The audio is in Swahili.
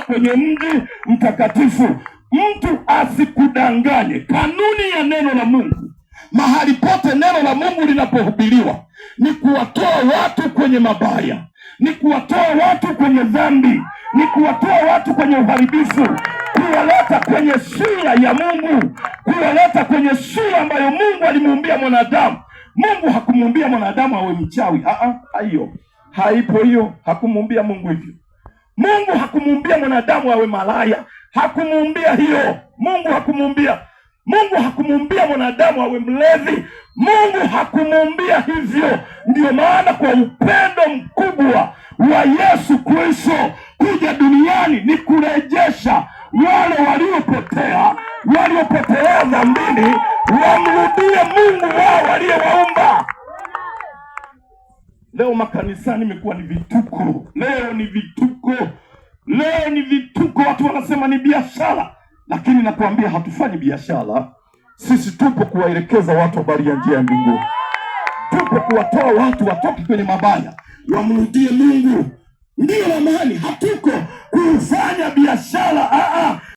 kwenye mji mtakatifu. Mtu asikudanganye. Kanuni ya neno la Mungu, mahali pote neno la Mungu linapohubiriwa, ni kuwatoa watu kwenye mabaya, ni kuwatoa watu kwenye dhambi, ni kuwatoa watu kwenye uharibifu, kuwaleta kwenye sura ya Mungu, kuwaleta kwenye sura ambayo Mungu alimuumbia mwanadamu. Mungu hakumuumbia mwanadamu awe mchawi. Hiyo haipo, hiyo hakumuumbia Mungu hivyo. Mungu hakumuumbia mwanadamu awe malaya, hakumuumbia hiyo. Mungu hakumuumbia mwanadamu awe mlevi. Mungu hakumuumbia hivyo. Ndio maana kwa upendo mkubwa wa Yesu Kristo kuja duniani ni kurejesha wale waliopotea dhambini, wamrudie Mungu wao aliyewaumba. Leo makanisani imekuwa ni vituko. Leo ni vituko. Watu wanasema ni biashara, lakini nakwambia hatufanyi biashara. Sisi tupo kuwaelekeza watu habari ya njia ya mbinguni. Tupo kuwatoa watu watoke kwenye mabaya, wamrudie Mungu.